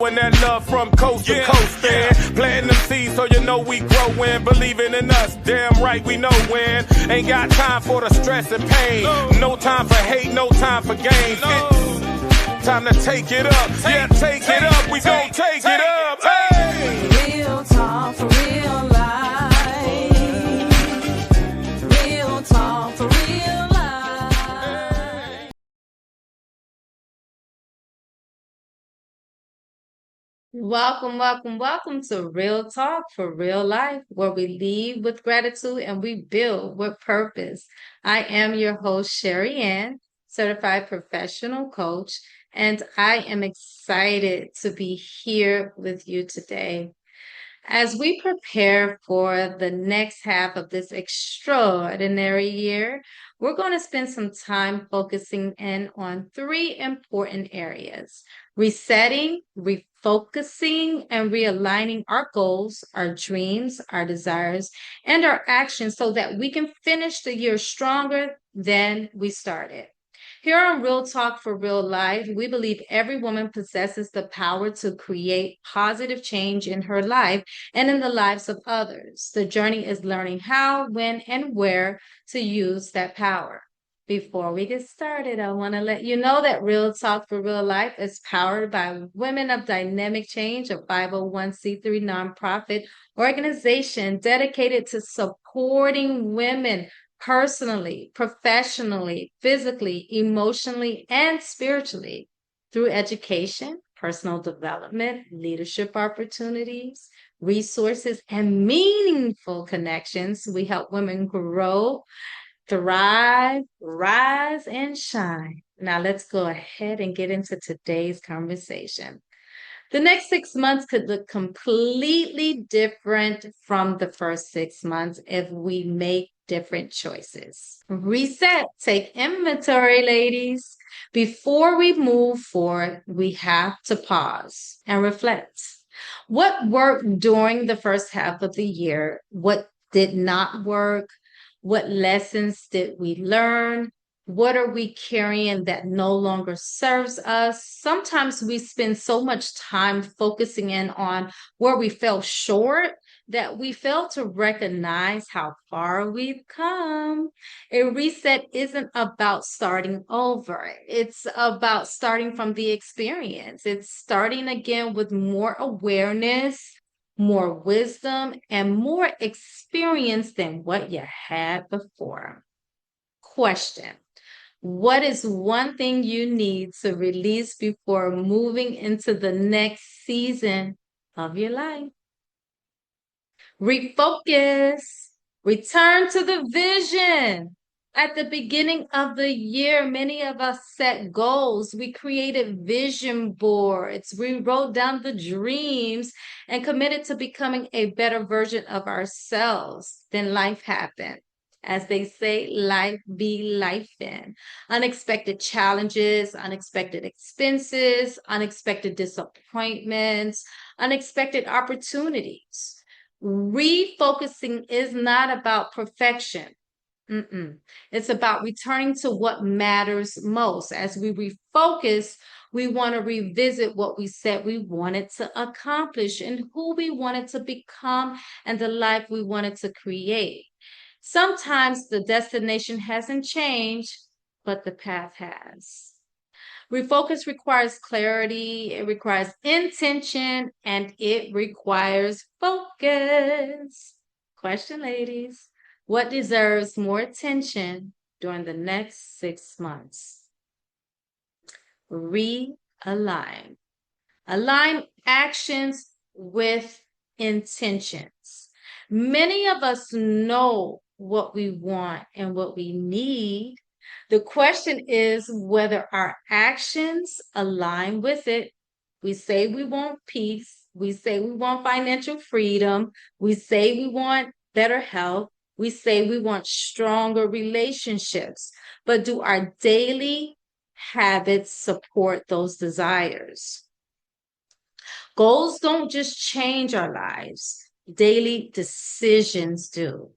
And that love from coast to coast, planting them seeds so you know we growing, believing in us, damn right we know when. Ain't got time for the stress and pain, no time for hate, no time for games. Time to take it up, take it up, we gon' take it up. Hey. Real talk for real life. Real talk for real life. Welcome to Real Talk for Real Life, where we lead with gratitude and we build with purpose. I am your host, Sherri Ann, certified professional coach, and I am excited to be here with you today. As we prepare for the next half of this extraordinary year, we're going to spend some time focusing in on three important areas: resetting, refocusing, and realigning our goals, our dreams, our desires, and our actions so that we can finish the year stronger than we started. Here on Real Talk for Real Life, we believe every woman possesses the power to create positive change in her life and in the lives of others. The journey is learning how, when, and where to use that power. Before we get started, I want to let you know that Real Talk for Real Life is powered by Women of Dynamic Change, a 501c3 nonprofit organization dedicated to supporting women personally, professionally, physically, emotionally, and spiritually through education, personal development, leadership opportunities, resources, and meaningful connections. We help women grow, thrive, rise, and shine. Now let's go ahead and get into today's conversation. The next 6 months could look completely different from the first 6 months if we make different choices. Reset, take inventory, ladies. Before we move forward, we have to pause and reflect. What worked during the first half of the year? What did not work? What lessons did we learn? What are we carrying that no longer serves us? Sometimes we spend so much time focusing in on where we fell short that we fail to recognize how far we've come. A reset isn't about starting over. It's about starting from the experience. It's starting again with more awareness, more wisdom, and more experience than what you had before. Question: what is one thing you need to release before moving into the next season of your life? Refocus. Return to the vision. At the beginning of the year, many of us set goals. We created vision boards. We wrote down the dreams and committed to becoming a better version of ourselves. Then life happened. As they say, life be lifing. Unexpected challenges, unexpected expenses, unexpected disappointments, unexpected opportunities. Refocusing is not about perfection. It's about returning to what matters most. As we refocus, we want to revisit what we said we wanted to accomplish and who we wanted to become and the life we wanted to create. Sometimes the destination hasn't changed, but the path has. Refocus requires clarity, it requires intention, and it requires focus. Question, ladies: what deserves more attention during the next 6 months? Realign. Align actions with intentions. Many of us know what we want and what we need. The question is whether our actions align with it. We say we want peace. We say we want financial freedom. We say we want better health. We say we want stronger relationships. But do our daily habits support those desires? Goals don't just change our lives. Daily decisions do.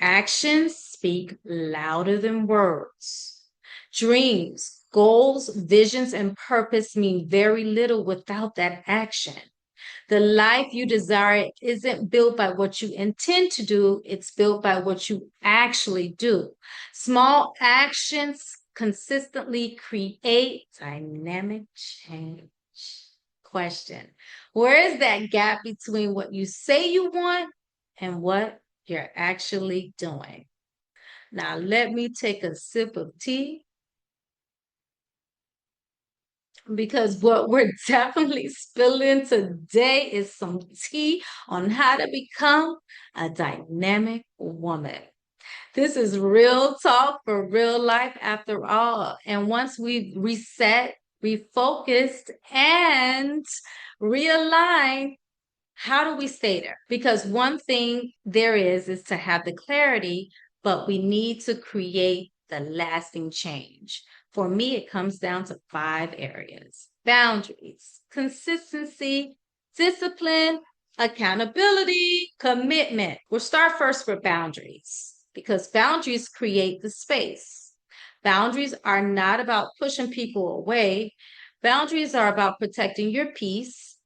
Actions speak louder than words. Dreams, Goals, visions, and purpose mean very little without that action. The life you desire isn't built by what you intend to do, it's built by what you actually do. Small actions consistently create dynamic change. Question: where is that gap between what you say you want and what you're actually doing? Now, let me take a sip of tea because what we're definitely spilling today is some tea on how to become a dynamic woman. This is real talk for real life after all. And once we've reset, refocused, and realigned, how do we stay there? Because one thing there is to have the clarity, but we need to create the lasting change. For me, it comes down to 5 areas: boundaries, consistency, discipline, accountability, commitment. We'll start first with boundaries because boundaries create the space. Boundaries are not about pushing people away. Boundaries are about protecting your peace,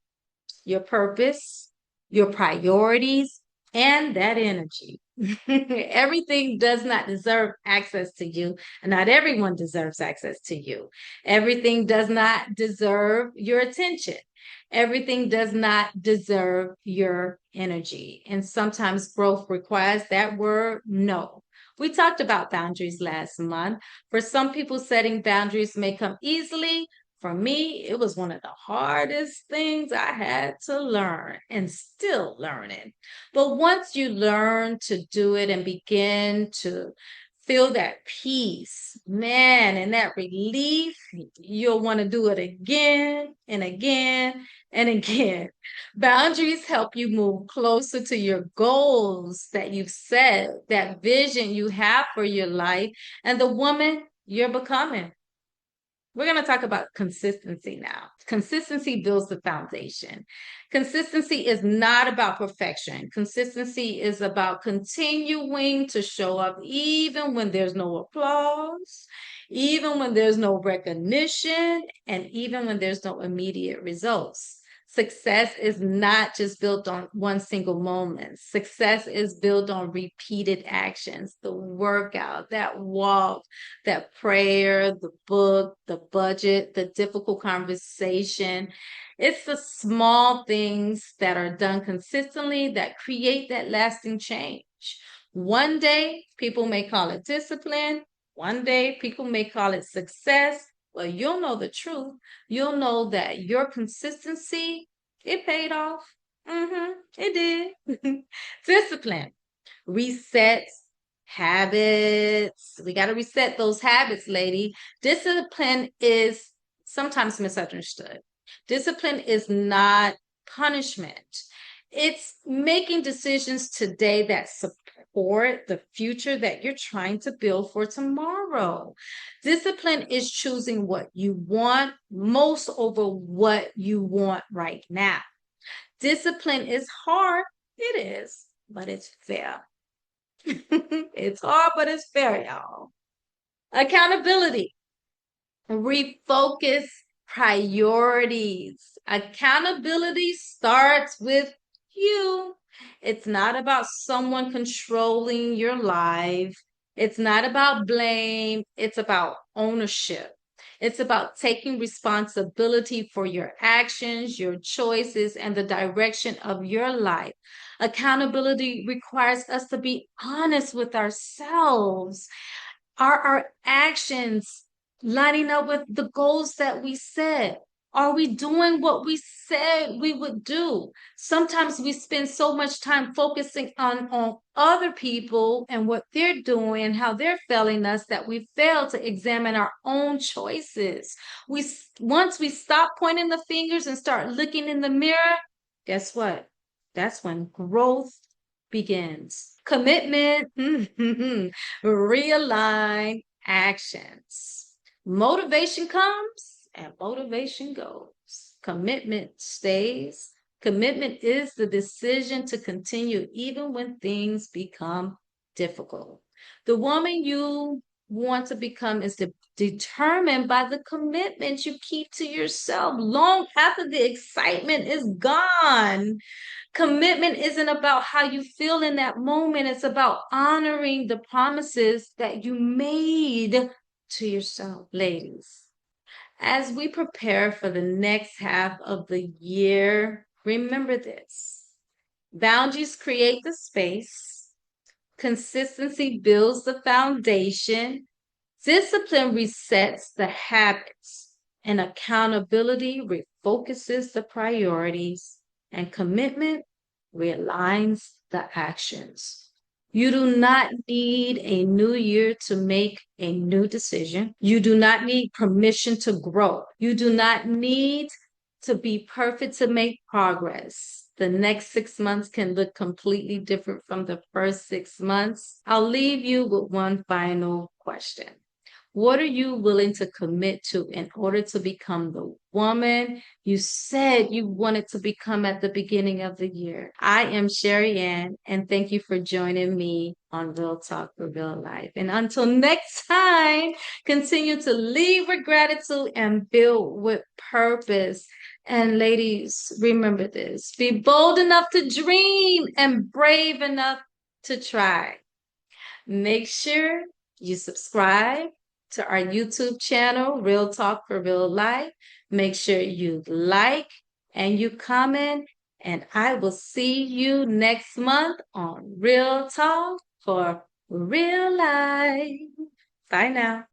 your purpose, your priorities, and that energy. Everything does not deserve access to you, and not everyone deserves access to you. Everything does not deserve your attention. Everything does not deserve your energy. And sometimes growth requires that word no. We talked about boundaries last month. For some people, setting boundaries may come easily. For me, it was one of the hardest things I had to learn and still learning. But once you learn to do it and begin to feel that peace, man, and that relief, you'll want to do it again and again and again. Boundaries help you move closer to your goals that you've set, that vision you have for your life, and the woman you're becoming. We're going to talk about consistency now. Consistency builds the foundation. Consistency is not about perfection. Consistency is about continuing to show up even when there's no applause, even when there's no recognition, and even when there's no immediate results. Success is not just built on one single moment. Success is built on repeated actions, the workout, that walk, that prayer, the book, the budget, the difficult conversation. It's the small things that are done consistently that create that lasting change. One day, people may call it discipline. One day, people may call it success. Well, you'll know the truth. You'll know that your consistency, it paid off. It did. Discipline resets habits. We got to reset those habits, lady. Discipline is sometimes misunderstood. Discipline is not punishment. It's making decisions today that support the future that you're trying to build for tomorrow. Discipline is choosing what you want most over what you want right now. Discipline is hard. It is, but it's fair. It's hard, but it's fair, y'all. Accountability. Refocus priorities. Accountability starts with you. It's not about someone controlling your life. It's not about blame. It's about ownership. It's about taking responsibility for your actions, your choices, and the direction of your life. Accountability requires us to be honest with ourselves. Are our actions lining up with the goals that we set? Are we doing what we said we would do? Sometimes we spend so much time focusing on other people and what they're doing and how they're failing us that we fail to examine our own choices. Once we stop pointing the fingers and start looking in the mirror, guess what? That's when growth begins. Commitment, realign actions. Motivation comes and motivation goes. Commitment stays. Commitment is the decision to continue even when things become difficult. The woman you want to become is determined by the commitment you keep to yourself long after the excitement is gone. Commitment isn't about how you feel in that moment, it's about honoring the promises that you made to yourself, ladies. As we prepare for the next half of the year, remember this: boundaries create the space, consistency builds the foundation, discipline resets the habits, and accountability refocuses the priorities, and commitment realigns the actions. You do not need a new year to make a new decision. You do not need permission to grow. You do not need to be perfect to make progress. The next 6 months can look completely different from the first 6 months. I'll leave you with one final question. What are you willing to commit to in order to become the woman you said you wanted to become at the beginning of the year? I am Sherri Ann, and thank you for joining me on Real Talk for Real Life. And until next time, continue to lead with gratitude and build with purpose. And ladies, remember this: be bold enough to dream and brave enough to try. Make sure you subscribe to our YouTube channel, Real Talk for Real Life. Make sure you like and you comment, and I will see you next month on Real Talk for Real Life. Bye now.